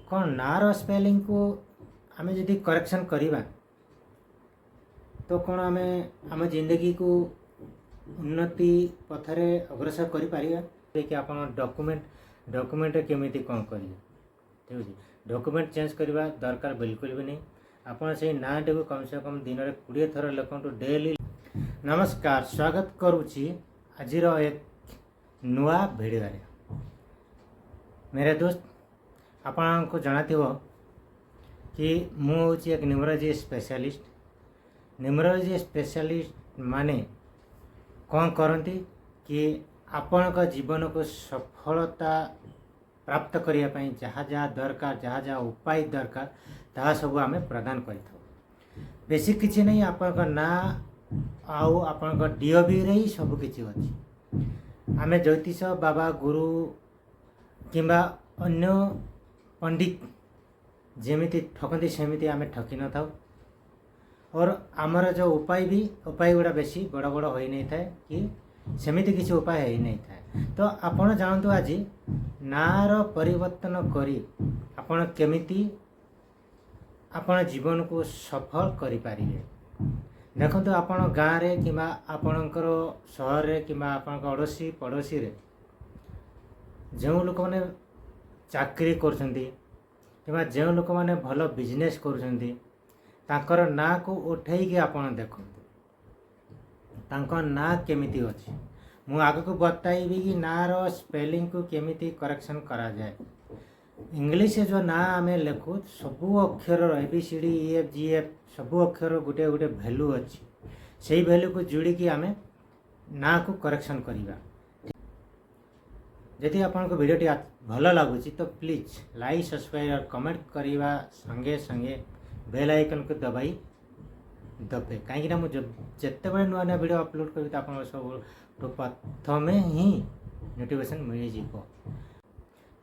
कौन नार स्पेलिंग को आमे यदि करेक्शन करिबा तो कौन आमे आम जिंदगी को उन्नति पथरे अग्रसर करि पारिबा कि आपण डॉक्यूमेंट केमिति कौन करिए ठीक अछि डॉक्यूमेंट चेंज करवा दरकार बिल्कुल भी नहीं आपण से नाटी को कम से कम दिन में 20 थर लिखु डेली। नमस्कार स्वागत करुच्ची आज एक नुआ वीडियो रे मेरे दोस्त आपण को जाना कि मुझे एक न्यूमरोलॉजी स्पेशलिस्ट माने कौन करती कि आपण का जीवन को सफलता प्राप्त करने जहाँ जहाँ दरकार जहाँ जहाँ उपाय दरकार ताहा सब आम प्रदान कर बेसी किसी नहीं आपण ना आउ आपण डीओबी रे ही सब किसी अच्छी आम ज्योतिष बाबा गुरु किंबा अन्य पंडित जेमिति ठकती सेमिति आम ठकी न था और आमर जो उपाय गुड़ा बेसी बड़ बड़ हो नहीं था कि सेमिति किसी उपाय हो नहीं था तो आपण जानतु आज नार परिवर्तन करी आपण केमिति आपण जीवन को सफल करि पारिबे देखो आपण गाँव रे किंबा आपणकर सहर रे किंबा आपण अड़ोसी पड़ोसी रे जो लोक मैंने चाकरी करछंती किंबा जो लोक मैंने भल बिजनेस करछंती तांकर ना को उठे कि आपण देखंतु तांकर ना केमिति अछि मु आगे को बताइबी कि नार स्पेलिंग को केमिति करेक्शन करा जाए इंग्लिश जो ना आम लिखु सबू अक्षर ABCD EF GF सबू अक्षर गोटे गोटे भैल्यू अच्छी से भैल्यू को जोड़ी कि आम ना को करेक्शन करवा यदि आपको वीडियो भल लगुच तो प्लीज लाइक सब्सक्राइब और कमेंट करवा संगे संगे बेल आइकन को दबाई दबे कहीं जिते बड़े नुआ नुआ वीडियो अपलोड करी तो आप सब प्रथम ही नोटिफिकेशन मिल जाए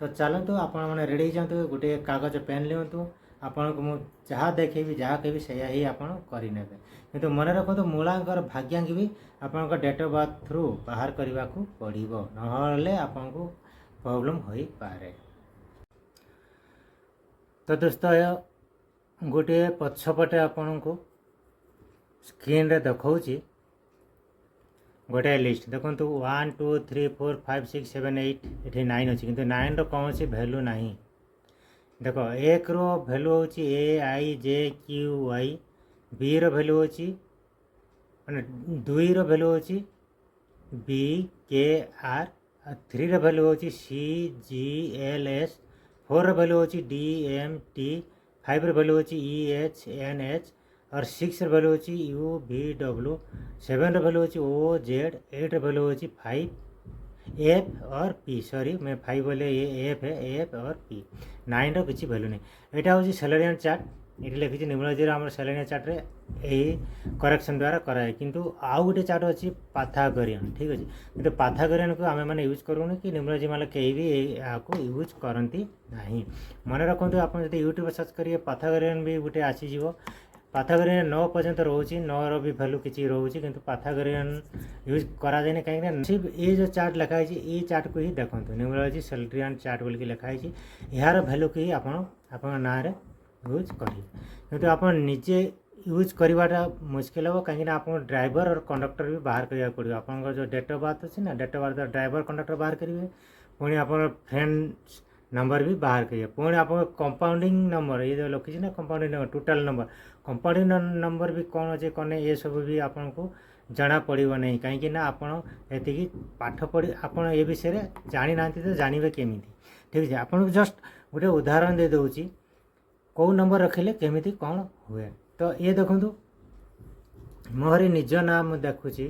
तो चलतु आपण मैंने रेडी जातु गोटे कागज पेन लिंतु आपन को मु जहाँ देखेबी जहाँ कही से ही आपड़ करे कि मन रखु मूलांकर भाग्यांक भी आपण डेट ऑफ बर्थ थ्रू बाहर करने को पड़ो ना आपन को प्रॉब्लम हो पारे। तो दोस्तों गोटे पछपटे आपन को स्क्रीन रे देखौची गोटे लिस्ट देखो 1 2 3 4 5 6 7 8 ये 9 अच्छी किंतु 9 रो कौन सी वैल्यू नहीं देखो 1 रो वैल्यू होची AIJQY बी रो वैल्यू होची माने 2 रो वैल्यू होची BKR 3 रो वैल्यू होची CGLS 4 रो वैल्यू होची DMT 5 रो वैल्यू होची EHNH और 6 वैल्यू होची UVW 7 वैल्यू होची OZ 8 वैल्यू होची 5F और P सॉरी मैं 5 बोले ये F है F और P 9 रो किसी वैल्यू नहीं एटा होची सेलेरियन चार्ट ये लिखी न्यूमरोलॉजी आम सेलेरियन चार्ट रे यही करेक्शन द्वारा कराए किंतु आउ गोटे चार्ट अच्छी पाथागोरियन ठीक अच्छे किंतु पाथागोरियन को आम मैंने यूज करूँ कि न्यूमरोलॉजी माने कहीं भी यहाँ यूज करती नहीं मन रखु आप यूट्यूब सर्च करेंगे पाथागोरियन भी गोटे आसीज पाथागोरियन 9 पर्यंत रोचे 9 रो भी वैल्यू किसी रोचे किंतु पाथागोरियन यूज करा जाए कहीं सिर्फ ये जो चार्ट लिखाई ये चार्ट को ही देखो न्यूमरोलॉजी सेलेरियन चार्ट बोल के लिखाई यार वैल्यू को ही आप ना यूज करेंगे किंतु आप निजे यूज करवाटा मुश्किल हे कहीं आप ड्राइवर और कंडक्टर भी बाहर करा पड़ो आप जो डेट ऑफ बर्थ अच्छे ना date of birth driver conductor बाहर करेंगे पुणी आप फ्रेंड नंबर भी बाहर करिए पुणी आप कंपाउंडिंग नंबर ये जो लिखी ना compounding number total number compounding number भी कौन अच्छे कौन ये सब भी आपन को जना पड़ो नहीं कहीं ये पाठ पढ़ी आप ये विषय जानी ना तो जानवे केमी ठीक है आपन जस्ट गोटे उदाहरण दे दूची कौ नंबर रखिले केमी कौन हुए तो ये देखूँ मोहरी निज नाम देखुची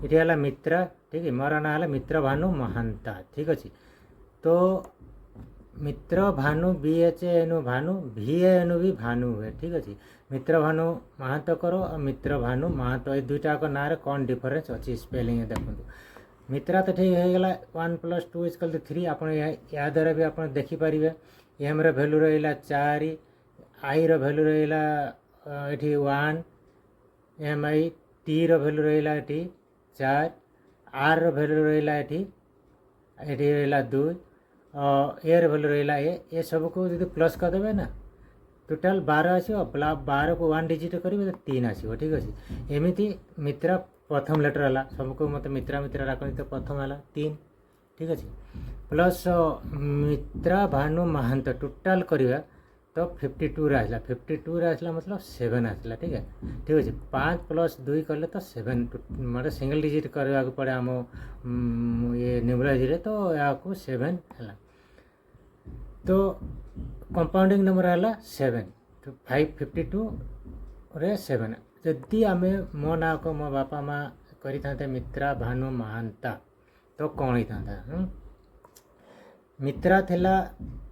ये मित्र ठीक है मोर ना है मित्र भानु महांता ठीक अच्छे तो मित्र भानु BHANU भानु VANU भी भानु हुए ठीक अच्छे मित्र भानु महांत करो और मित्र भानु महांत ये दुईटा ना कौन डिफरेंस अच्छी स्पेलिंग देखो मित्रा तो ठीक हो गला 1 + 2 = 3 आप या द्वारा भी आप देखिपारे एम वैल्यू रहा 4 आई वैल्यू रहा ये 1 MI T वैल्यू रहा ये 4 R वैल्यू रहा ये रहा 2 ए भैल्यू रहा ए सब को जो प्लस करदे ना टोटाल 12 आसो 12 को 1 डिजिट करेंगे तो 3 आसो ठीक अच्छे एमती मित्रा प्रथम लेटर है सबको मत मित्रा मित्रा डाकनी तो प्रथम है 3 ठीक अच्छे प्लस मित्रा भानु महांत टोटाल करवा तो 52 आसला 52 आसला मतलब 7 आसला ठीक है ठीक अच्छे 5 प्लस 2 कले तो 7 मतलब सिंगल डिजिट करने को पड़े आम ये न्यूमराइज तो या 7 है तो कंपाउंडिंग नंबर है 7 तो 552 रे 7 जदि आम मो ना को मो बापा माँ करी मित्रा भानु महांता तो कौन ही था मित्रा थिला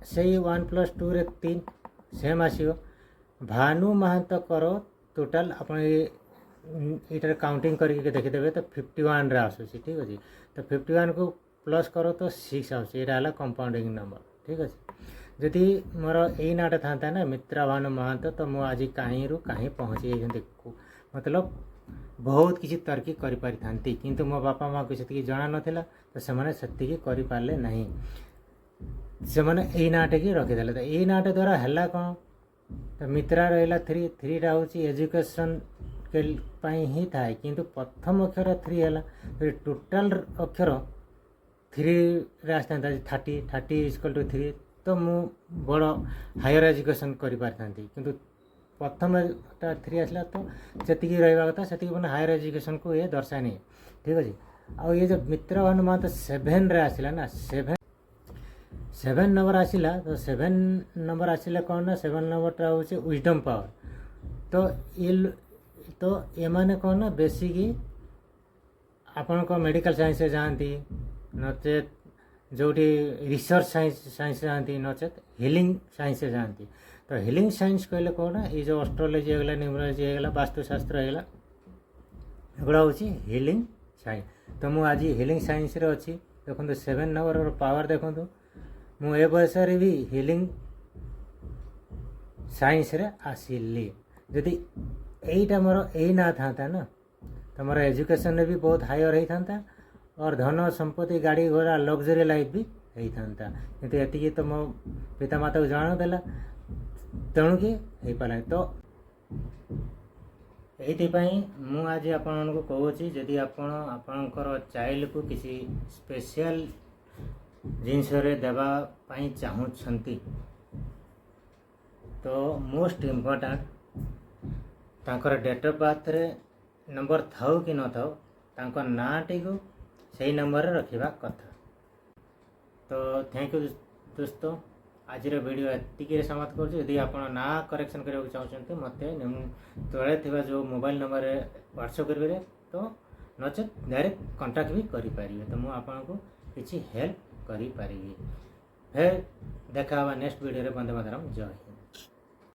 से 1 + 2 रे 3 सेम आसो भानु महांत करो टोटाल अपन ये काउंटिंग करके देखीदे तो 51 रे आसूसी ठीक अच्छे तो 51 को प्लस करो तो 6 आसा कंपाउंडिंग नंबर ठीक अच्छे जदि मोर यही नाटा था ना मित्रा भानु महांत तो मुझे आज कहीं रू कहीं पहुँची मतलब बहुत किसी तर्की करि थांती किंतु मो बापा माँ को से जना नाला तो से करें ना से मैंने यही नाटे की रखीदे तो यही नाटे द्वारा है कौन तो मित्रा रहा 3 हूँ एजुकेशन के ही थाए किंतु प्रथम अक्षर 3 है तो टोटाल अक्षर 3 आसता 30 = 3 तो मु बड़ हायर एजुकेशन करि पारथांती किंतु प्रथम 3 आसला तो जी रहा कथा से मैंने हायर एजुकेशन को ये दर्शानी ठीक अच्छे आ ये जो मित्र भानु महांत तो 7 रे आसला ना 7 नंबर आसला तो 7 नंबर आसला कौन ना 7 नंबरटा हूँ विजडम पावर तो ये माने कौन ना बेसिक आपण को मेडिकल साइंस जाती नचेत जोटी रिसर्च साइंस जाती नचेत हिलिंग साइंस जाती तो हिलिंग साइंस कहले कौन ये जो एस्ट्रोलॉजी होगा न्यूमरोलॉजी होगा वास्तुशास्त्र होगा एगुड़ा हूँ हिलिंग साइंस तो मुझे आज हिलिंग साइंस रे अच्छी देखो 7 नंबर पावर देखो मुझे बयस भी हिलिंग साइंस रे आसिली जदि यहीटा मोर यही ना था ना तो मोर एजुकेशन भी बहुत हायर होता था और धन संपत्ति गाड़ी घोड़ा लग्जरी लाइफ भी होता किंतु ये तो मो पिता माता को जनादेला तेणु कि हो पाला तो ये मु आज आपण को कहूँ जदि आपणकर चाइल्ड को किसी स्पेशल जिनस देवाई चाहूँगी तो मोस्ट इम्पोर्टाट तांकर डेट ऑफ बर्थ रे नंबर थाउ कि न थाउ तांको नाटी को सही नंबर रखा कथा तो थैंक यू दोस्तों आज वीडियो एतिक समाप्त करुँच आप ना करेक्शन करने चाहते मत तले थी जो मोबाइल नंबर व्हाट्सएप करेंगे तो नचेत डायरेक्ट कांटेक्ट भी करें तो मुझे आपको किसी हेल्प करी पारिबी। फिर देखा नेक्स्ट वीडियो रे। वंदे मातरम। जय।